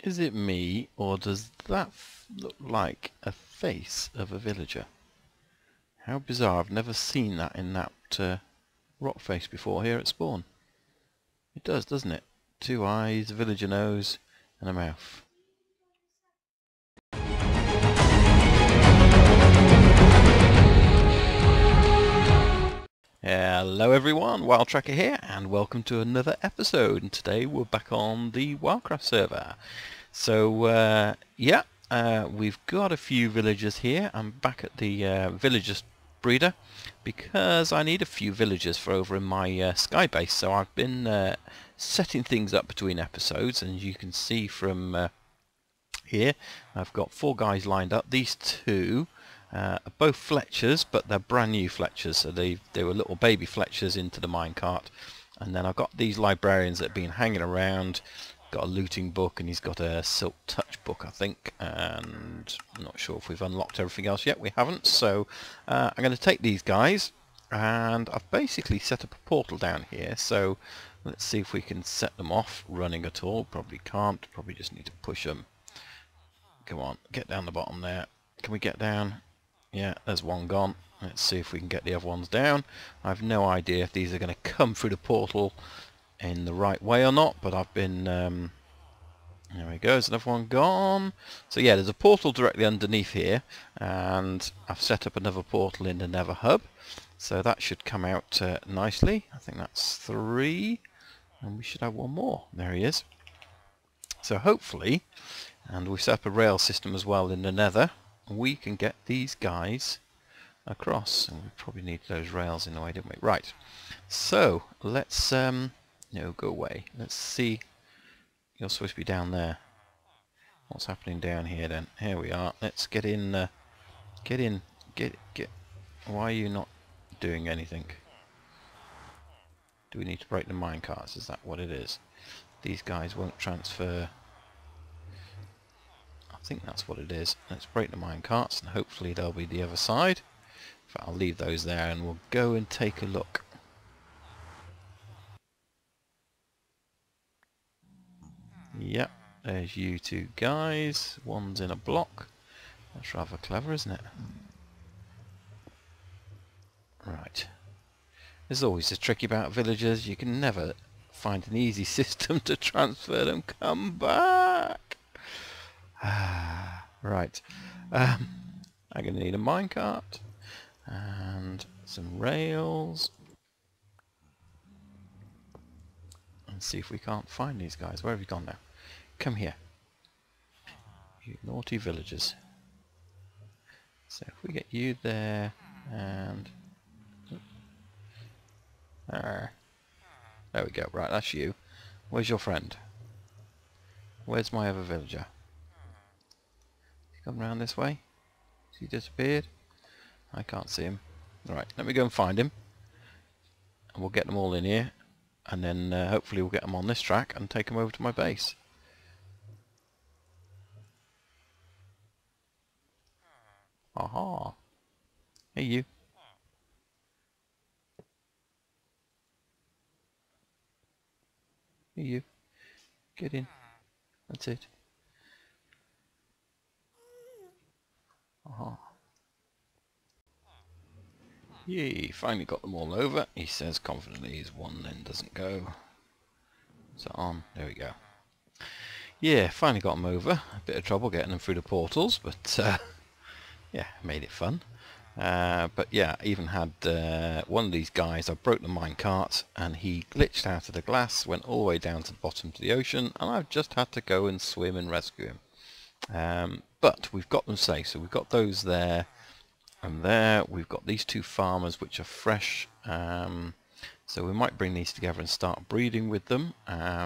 Is it me, or does that look like a face of a villager? How bizarre, I've never seen that in that rock face before here at spawn. It does, doesn't it? 2 eyes, a villager nose, and a mouth. Hello everyone, WildTracker here, and welcome to another episode. And today we're back on the WildCraft server. So we've got a few villagers here. I'm back at the villagers breeder because I need a few villagers for over in my sky base. So I've been setting things up between episodes, and you can see from here I've got 4 guys lined up. These 2 are both Fletchers, but they're brand new Fletchers, so they were little baby Fletchers into the minecart. And then I've got these librarians that have been hanging around. Got a looting book, and he's got a silk touch book, I think, and I'm not sure if we've unlocked everything else yet. We haven't, so I'm going to take these guys, and I've basically set up a portal down here. So let's see if we can set them off running at all. Probably can't, probably just need to push them. Come on, get down the bottom there. Can we get down? Yeah, there's one gone. Let's see if we can get the other ones down. I've no idea if these are going to come through the portal in the right way or not, but I've been there we go, there's another one gone. So yeah, there's a portal directly underneath here, and I've set up another portal in the Nether hub, so that should come out nicely. I think that's 3, and we should have one more. There he is. So hopefully, and we set up a rail system as well in the Nether, we can get these guys across. And we probably need those rails in the way, didn't we? Right, so let's no, go away. Let's see. You're supposed to be down there. What's happening down here then? Here we are. Let's get in. Get in. Get. Why are you not doing anything? Do we need to break the minecarts? Is that what it is? These guys won't transfer. I think that's what it is. Let's break the minecarts, and hopefully they'll be the other side. In fact, I'll leave those there, and we'll go and take a look. Yep, there's you 2 guys. One's in a block. That's rather clever, isn't it? Right. There's always the tricky about villagers. You can never find an easy system to transfer them. Come back! Right. I'm going to need a minecart and some rails. And see if we can't find these guys. Where have you gone now? Come here. You naughty villagers. So if we get you there, and there we go. Right, that's you. Where's your friend? Where's my other villager? Has he gone round this way? Has he disappeared? I can't see him. Right, let me go and find him, and we'll get them all in here, and then hopefully we'll get them on this track and take them over to my base. Aha! Hey you! Hey you! Get in. That's it. Aha! Yay! Finally got them all over. He says confidently his one then doesn't go. So on. There we go. Yeah, finally got them over. A bit of trouble getting them through the portals, but yeah, made it fun. But yeah, I even had one of these guys. I broke the minecart, and he glitched out of the glass, went all the way down to the bottom to the ocean, and I've just had to go and swim and rescue him. But we've got them safe, so we've got those there. And there we've got these 2 farmers which are fresh, so we might bring these together and start breeding with them.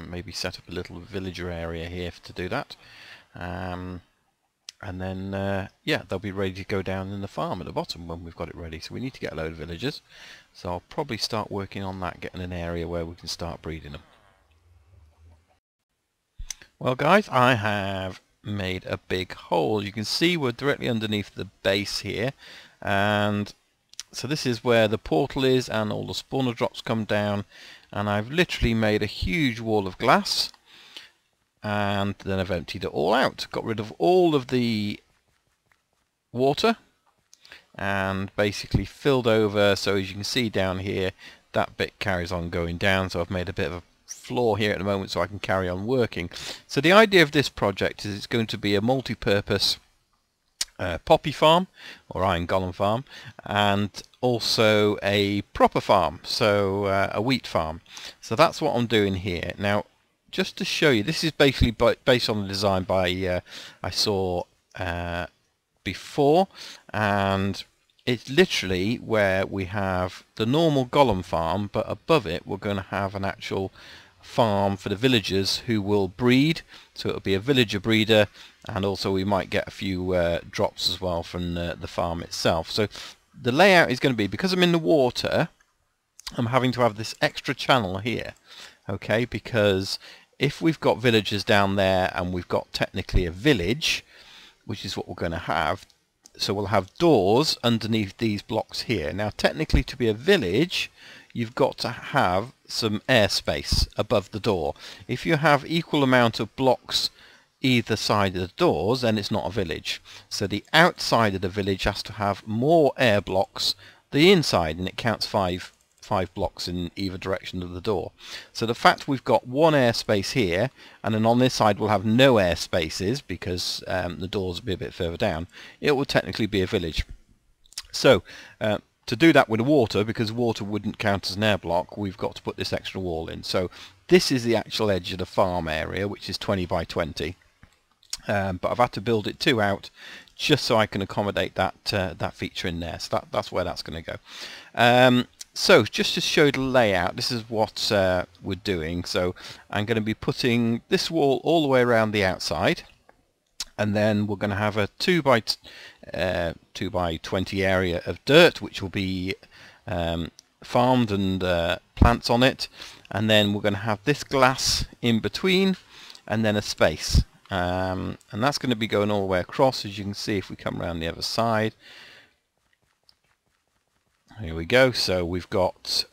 Maybe set up a little villager area here to do that, and then yeah, they'll be ready to go down in the farm at the bottom when we've got it ready. So we need to get a load of villagers, so I'll probably start working on that, getting an area where we can start breeding them. Well guys, I have made a big hole. You can see we're directly underneath the base here, and so this is where the portal is, and all the spawner drops come down, and I've literally made a huge wall of glass and then I've emptied it all out. Got rid of all of the water and basically filled over, so as you can see down here that bit carries on going down, so I've made a bit of a floor here at the moment so I can carry on working. So the idea of this project is it's going to be a multi-purpose poppy farm or iron golem farm, and also a proper farm, so a wheat farm. So that's what I'm doing here. Now just to show you, this is basically based on the design by I saw before, and it's literally where we have the normal golem farm, but above it we're going to have an actual farm for the villagers who will breed, so it'll be a villager breeder, and also we might get a few drops as well from the farm itself. So the layout is going to be, because I'm in the water, I'm having to have this extra channel here, okay, because if we've got villagers down there and we've got technically a village, which is what we're going to have, so we'll have doors underneath these blocks here. Now technically, to be a village you've got to have some airspace above the door. If you have equal amount of blocks either side of the doors, then it's not a village. So the outside of the village has to have more air blocks than the inside, and it counts five blocks in either direction of the door. So the fact we've got one airspace here, and then on this side we'll have no air spaces because the doors will be a bit further down, it will technically be a village. So to do that with the water, because water wouldn't count as an air block, we've got to put this extra wall in. So this is the actual edge of the farm area, which is 20 by 20. But I've had to build it 2 out just so I can accommodate that feature in there. So that's where that's going to go. So just to show the layout, this is what we're doing. So I'm going to be putting this wall all the way around the outside, and then we're going to have a 2 by 20 area of dirt, which will be farmed and plants on it, and then we're going to have this glass in between, and then a space, and that's going to be going all the way across, as you can see if we come around the other side. Here we go. So we've got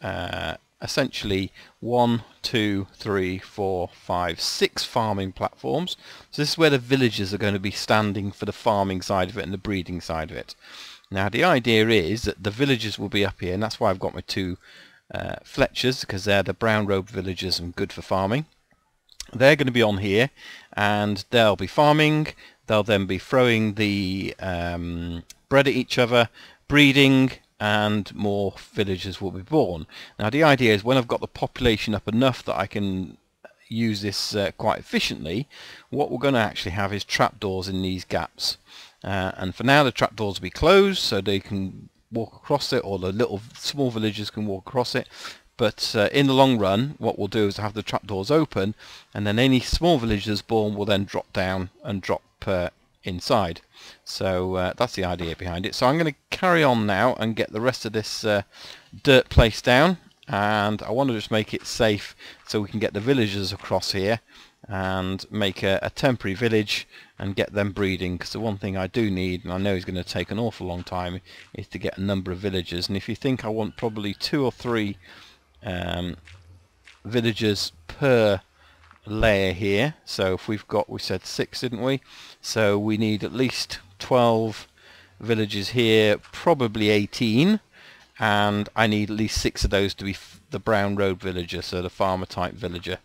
essentially 1, 2, 3, 4, 5, 6 farming platforms. So this is where the villagers are going to be standing for the farming side of it and the breeding side of it. Now the idea is that the villagers will be up here, and that's why I've got my 2 Fletchers, because they're the brown robed villagers and good for farming. They're going to be on here and they'll be farming. They'll then be throwing the bread at each other, breeding, and more villagers will be born. Now the idea is, when I've got the population up enough that I can use this quite efficiently, what we're going to actually have is trapdoors in these gaps, and for now the trapdoors will be closed so they can walk across it, or the little small villagers can walk across it. But in the long run what we'll do is have the trapdoors open, and then any small villagers born will then drop down and drop inside. So that's the idea behind it. So I'm going to carry on now and get the rest of this dirt placed down, and I want to just make it safe so we can get the villagers across here and make a temporary village and get them breeding, because the one thing I do need, and I know is going to take an awful long time, is to get a number of villagers. And if you think, I want probably 2 or 3 villagers per layer here. So if we said 6, didn't we? So we need at least 12 villages here, probably 18, and I need at least 6 of those to be the brown road villager, so the farmer type villager.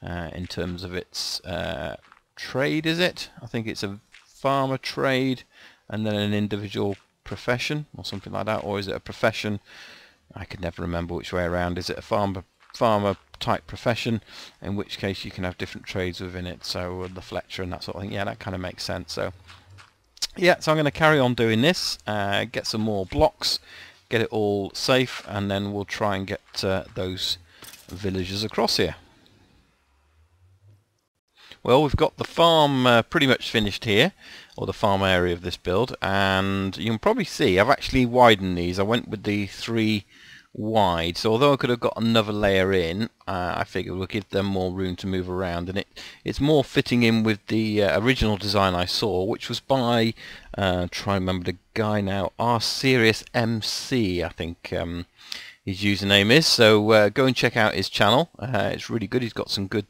In terms of its trade, is it? I think it's a farmer trade and then an individual profession or something like that, or is it a profession? I could never remember which way around. Is it a farmer type profession, in which case you can have different trades within it, so the Fletcher and that sort of thing. Yeah, that kind of makes sense. So yeah, so I'm going to carry on doing this, get some more blocks, get it all safe, and then we'll try and get those villagers across here. Well, we've got the farm pretty much finished here, or the farm area of this build, and you can probably see I've actually widened these. I went with the 3 wide, so although I could have got another layer in, I figured we'll give them more room to move around, and it's more fitting in with the original design I saw, which was by try and remember the guy now, R Serious MC, I think. his username is. So go and check out his channel. It's really good. He's got some good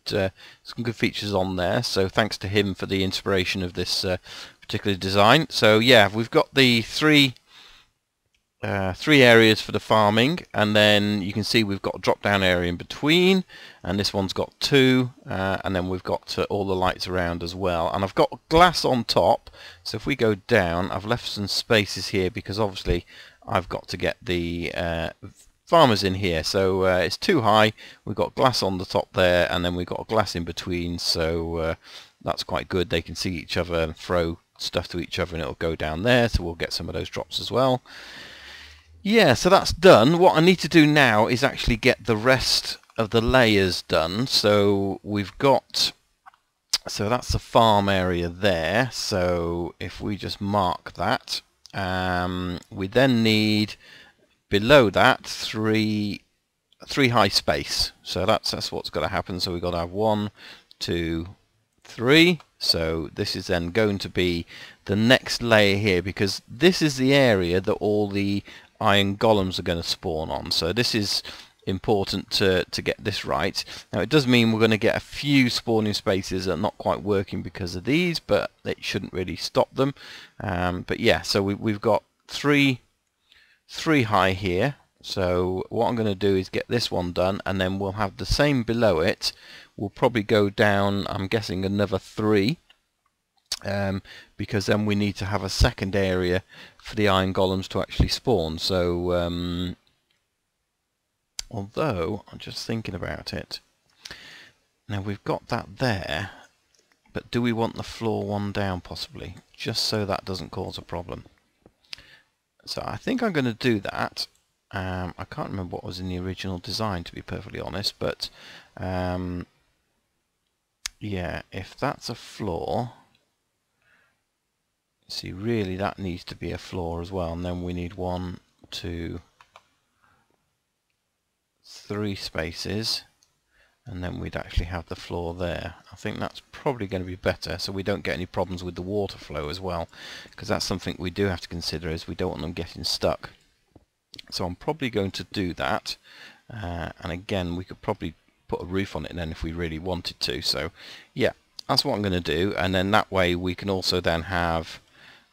features on there. So thanks to him for the inspiration of this particular design. So yeah, we've got the three areas for the farming, and then you can see we've got a drop down area in between, and this one's got two, and then we've got all the lights around as well, and I've got glass on top. So if we go down, I've left some spaces here because obviously I've got to get the farmers in here. So it's too high. We've got glass on the top there, and then we've got glass in between, so that's quite good. They can see each other and throw stuff to each other, and it'll go down there, so we'll get some of those drops as well. Yeah, so that's done. What I need to do now is actually get the rest of the layers done. So we've got, so that's the farm area there. So if we just mark that, we then need below that three high space. So that's what's got to happen. So we've got to have 1, 2, 3. So this is then going to be the next layer here, because this is the area that all the iron golems are going to spawn on. So this is important to get this right. Now it does mean we're going to get a few spawning spaces that are not quite working because of these, but it shouldn't really stop them. But yeah, so we've got three high here. So what I'm going to do is get this one done, and then we'll have the same below it. We'll probably go down, I'm guessing, another 3. Because then we need to have a second area for the iron golems to actually spawn. So although I'm just thinking about it now, we've got that there, but do we want the floor one down possibly, just so that doesn't cause a problem? So I think I'm going to do that. I can't remember what was in the original design, to be perfectly honest, but yeah, if that's a floor, see, really that needs to be a floor as well, and then we need 1, 2, 3 spaces, and then we'd actually have the floor there. I think that's probably going to be better, so we don't get any problems with the water flow as well, because that's something we do have to consider, is we don't want them getting stuck. So I'm probably going to do that, and again, we could probably put a roof on it then if we really wanted to. So yeah, that's what I'm going to do, and then that way we can also then have,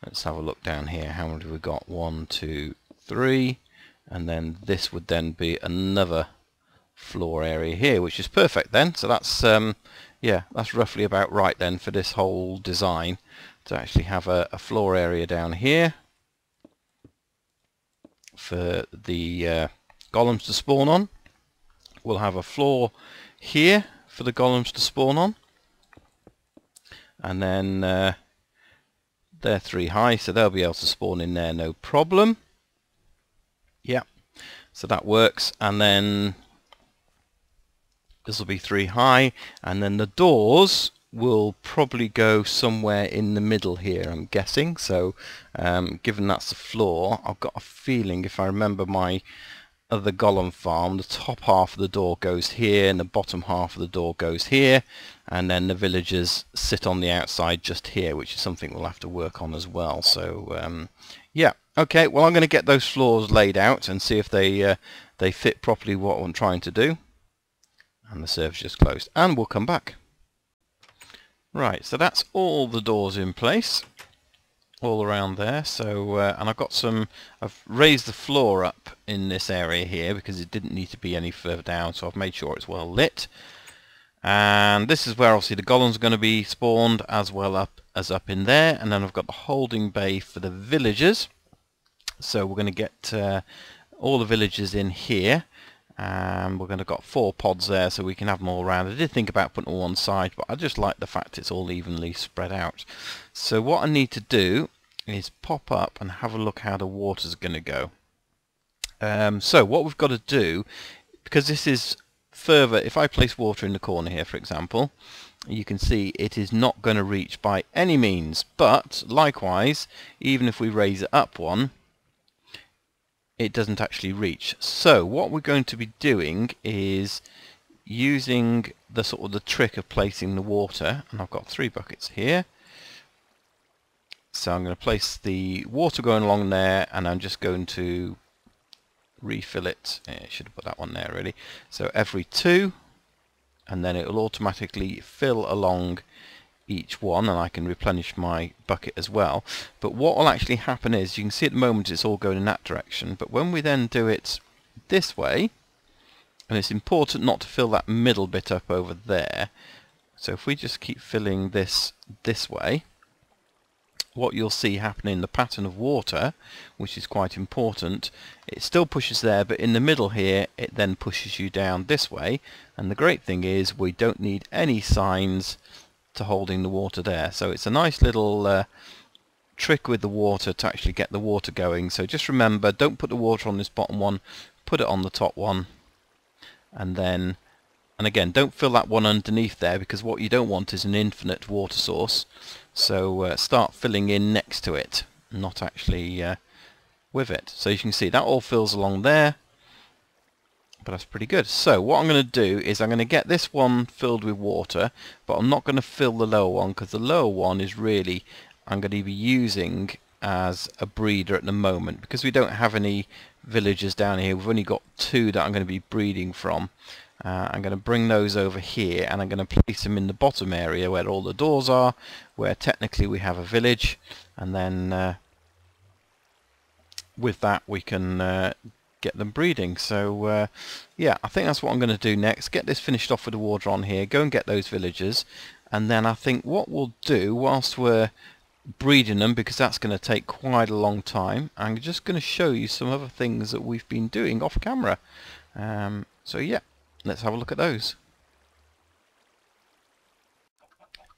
let's have a look down here. How many have we got? 1, 2, 3. And then this would then be another floor area here, which is perfect then. So that's, yeah, that's roughly about right then for this whole design, to actually have a floor area down here for the golems to spawn on. We'll have a floor here for the golems to spawn on. And then they're 3 high, so they'll be able to spawn in there no problem. Yeah, so that works. And then this will be 3 high, and then the doors will probably go somewhere in the middle here, I'm guessing. So given that's the floor, I've got a feeling, if I remember my other golem farm, the top half of the door goes here and the bottom half of the door goes here, and then the villagers sit on the outside just here, which is something we'll have to work on as well. So yeah, okay, well, I'm going to get those floors laid out and see if they fit properly what I'm trying to do. And the server's just closed, and we'll come back. Right, so that's all the doors in place all around there. So and I've raised the floor up in this area here because it didn't need to be any further down, so I've made sure it's well lit. And this is where obviously the golems are going to be spawned, as well as up in there. And then I've got the holding bay for the villagers, so we're going to get all the villagers in here. And we're going to got 4 pods there, so we can have them all around. I did think about putting them on one side, but I just like the fact it's all evenly spread out. So what I need to do is pop up and have a look how the water's going to go. So what we've got to do, because this is further, if I place water in the corner here, for example, you can see it is not going to reach by any means. But likewise, even if we raise it up one, it doesn't actually reach. So what we're going to be doing is using the sort of the trick of placing the water, and I've got 3 buckets here. So I'm going to place the water going along there, and I'm just going to refill it. I should have put that one there really. So every 2, and then it will automatically fill along each one, and I can replenish my bucket as well. But what will actually happen is, you can see at the moment it's all going in that direction, but when we then do it this way, and it's important not to fill that middle bit up over there, so if we just keep filling this way, what you'll see happening in the pattern of water, which is quite important, it still pushes there, but in the middle here it then pushes you down this way. And the great thing is we don't need any signs to holding the water there, so it's a nice little trick with the water to actually get the water going. So just remember, don't put the water on this bottom one, put it on the top one, and again, don't fill that one underneath there, because what you don't want is an infinite water source. So start filling in next to it, not actually with it. So you can see that all fills along there, but that's pretty good. So what I'm going to do is I'm going to get this one filled with water, but I'm not going to fill the lower one, because the lower one is really, I'm going to be using as a breeder at the moment, because we don't have any villagers down here. We've only got 2 that I'm going to be breeding from. I'm going to bring those over here, and I'm going to place them in the bottom area where all the doors are, where technically we have a village, and then with that we can get them breeding. So yeah, I think that's what I'm going to do next. Get this finished off with the water on here, go and get those villagers, and then I think what we'll do whilst we're breeding them, because that's going to take quite a long time, I'm just going to show you some other things that we've been doing off camera. So yeah, let's have a look at those.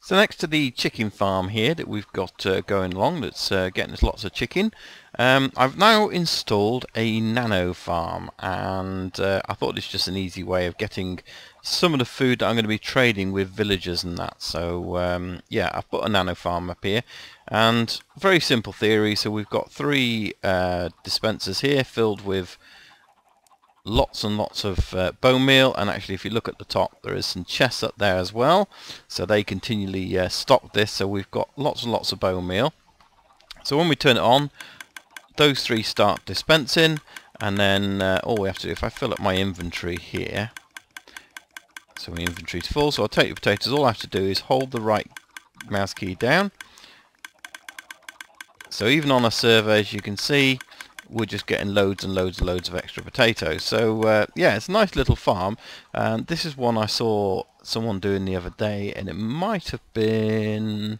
So next to the chicken farm here that we've got going along, that's getting us lots of chicken, I've now installed a Nano Farm, and I thought it's just an easy way of getting some of the food that I'm going to be trading with villagers and that. So yeah, I've put a Nano Farm up here, and very simple theory. So we've got 3 dispensers here filled with lots and lots of bone meal, and actually if you look at the top there is some chests up there as well, so they continually stock this. So we've got lots and lots of bone meal. So when we turn it on, those 3 start dispensing, and then all we have to do, if I fill up my inventory here, so my inventory's full, so I'll take the potatoes. All I have to do is hold the right mouse key down. So even on a server, as you can see, we're just getting loads and loads and loads of extra potatoes. So yeah, it's a nice little farm, and this is one I saw someone doing the other day, and it might have been,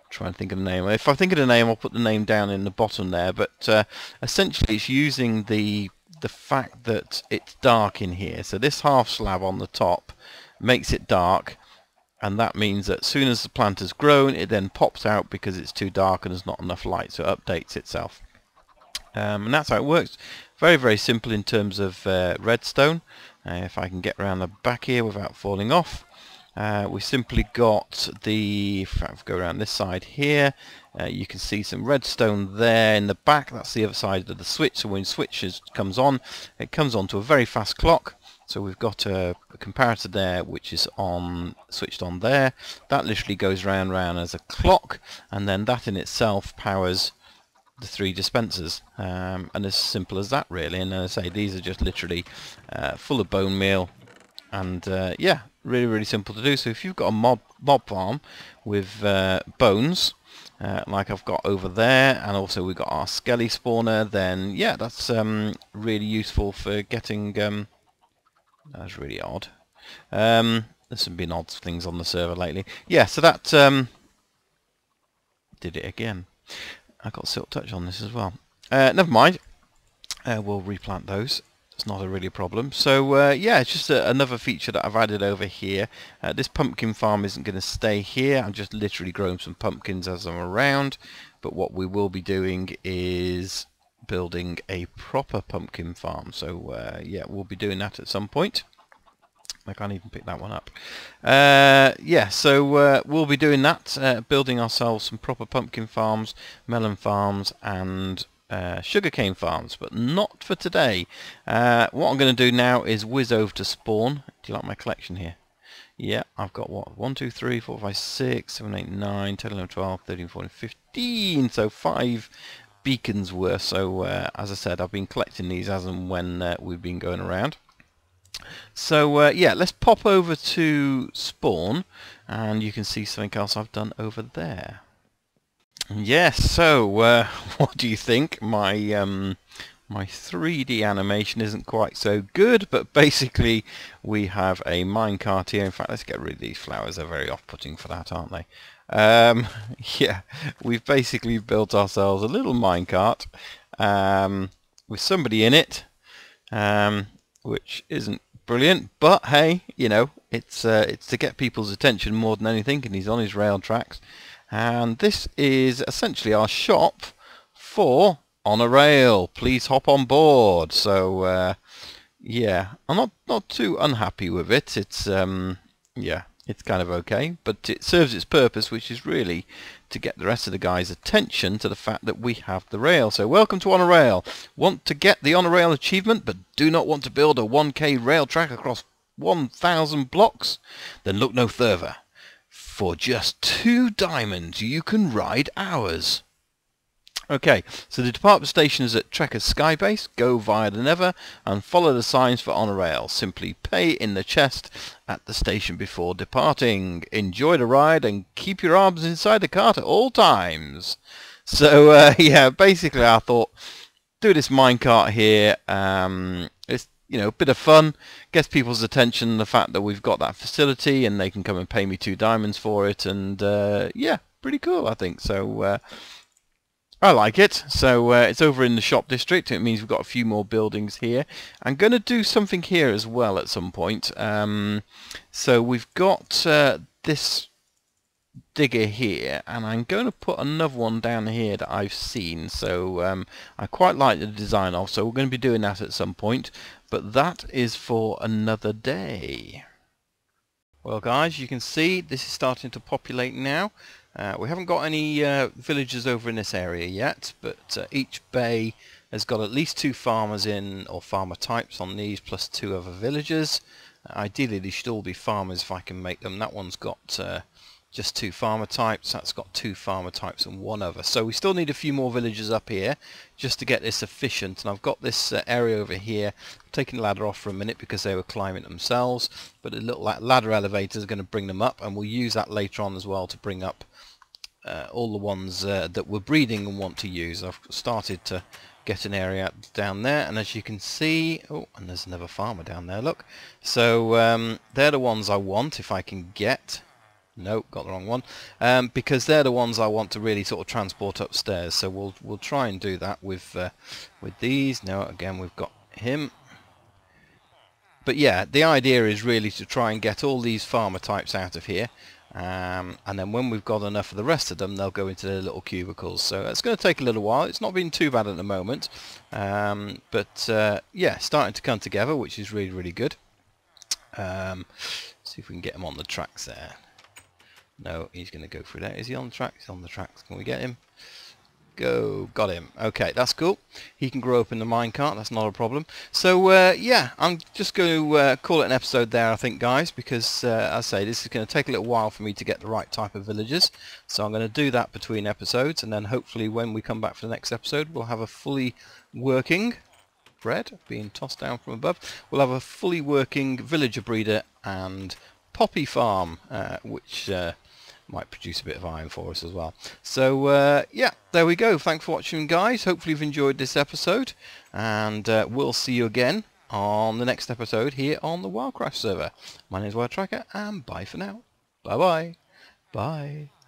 trying to think of the name. If I think of the name, I'll put the name down in the bottom there. But essentially it's using the fact that it's dark in here. So this half slab on the top makes it dark, and that means that as soon as the plant has grown, it then pops out because it's too dark and there's not enough light, so it updates itself. And that's how it works. Very, very simple in terms of redstone. If I can get around the back here without falling off, we simply got the, if I go around this side here, you can see some redstone there in the back. That's the other side of the switch. So when switch comes on, it comes on to a very fast clock. So we've got a comparator there which is on, switched on there. That literally goes round and round as a clock, and then that in itself powers the 3 dispensers, and as simple as that really. And as I say, these are just literally full of bone meal, and yeah, really, really simple to do. So if you've got a mob farm with bones, like I've got over there, and also we've got our skelly spawner, then yeah, that's really useful for getting that's really odd. There's been odd things on the server lately. Yeah, so that did it again. I got silk touch on this as well. Never mind. We'll replant those. It's not a really problem. So yeah, it's just another feature that I've added over here. This pumpkin farm isn't going to stay here. I'm just literally growing some pumpkins as I'm around. But what we will be doing is building a proper pumpkin farm. So yeah, we'll be doing that at some point. I can't even pick that one up. Yeah, so we'll be doing that, building ourselves some proper pumpkin farms, melon farms, and sugarcane farms, but not for today. What I'm going to do now is whiz over to spawn. Do you like my collection here? Yeah, I've got what? 1, 2, 3, 4, 5, 6, 7, 8, 9, 10, 11, 12, 13, 14, 15. So 5 beacons were. So as I said, I've been collecting these as and when we've been going around. So yeah, let's pop over to spawn, and you can see something else I've done over there. Yes, so what do you think? My 3D animation isn't quite so good, but basically we have a minecart here. In fact, let's get rid of these flowers. They're very off-putting for that, aren't they? Yeah, we've basically built ourselves a little minecart with somebody in it, which isn't brilliant, but hey, you know, it's to get people's attention more than anything, and he's on his rail tracks. And this is essentially our shop for On a Rail. Please hop on board. So yeah, I'm not too unhappy with it. It's yeah, it's kind of okay, but it serves its purpose, which is really to get the rest of the guys' attention to the fact that we have the rail. So welcome to On a Rail. Want to get the On a Rail achievement but do not want to build a 1k rail track across 1,000 blocks? Then look no further. For just 2 diamonds you can ride ours. Okay, so the department station is at Trekker's Skybase. Go via the Nether and follow the signs for On a Rail. Simply pay in the chest at the station before departing. Enjoy the ride and keep your arms inside the cart at all times. So yeah, basically I thought, do this minecart here. It's, you know, a bit of fun, gets people's attention, the fact that we've got that facility and they can come and pay me 2 diamonds for it, and yeah, pretty cool, I think. So I like it. So it's over in the shop district. It means we've got a few more buildings here. I'm going to do something here as well at some point. So we've got this digger here, and I'm going to put another one down here that I've seen. So I quite like the design of, so we're going to be doing that at some point, but that is for another day. Well guys, you can see this is starting to populate now. We haven't got any villagers over in this area yet, but each bay has got at least 2 farmers in, or farmer types on these, plus 2 other villagers. Ideally they should all be farmers if I can make them. That one's got just 2 farmer types, that's got 2 farmer types and 1 other. So we still need a few more villagers up here just to get this efficient. And I've got this area over here. I'm taking the ladder off for a minute because they were climbing themselves, but a little ladder elevator is going to bring them up, and we'll use that later on as well to bring up all the ones that we're breeding and want to use. I've started to get an area down there, and as you can see, oh, and there's another farmer down there, look. So they're the ones I want if I can get. No, got the wrong one. Because they're the ones I want to really sort of transport upstairs. So we'll try and do that with these. Now again, we've got him. But yeah, the idea is really to try and get all these farmer types out of here. And then when we've got enough of the rest of them, they'll go into their little cubicles. So it's going to take a little while. It's not been too bad at the moment. But yeah, starting to come together, which is really, really good. See if we can get him on the tracks there. No, he's going to go through there. Is he on the tracks? He's on the tracks. Can we get him? Go. Got him. Okay, that's cool. He can grow up in the minecart. That's not a problem. So, yeah, I'm just going to call it an episode there, I think, guys, because, as I say, this is going to take a little while for me to get the right type of villagers. So I'm going to do that between episodes, and then hopefully when we come back for the next episode, we'll have a fully working... bread being tossed down from above. We'll have a fully working villager breeder and poppy farm, which... might produce a bit of iron for us as well. So yeah, there we go. Thanks for watching, guys. Hopefully you've enjoyed this episode, and we'll see you again on the next episode here on the WildCraft server. My name is WildTracker, and bye for now. Bye bye. Bye.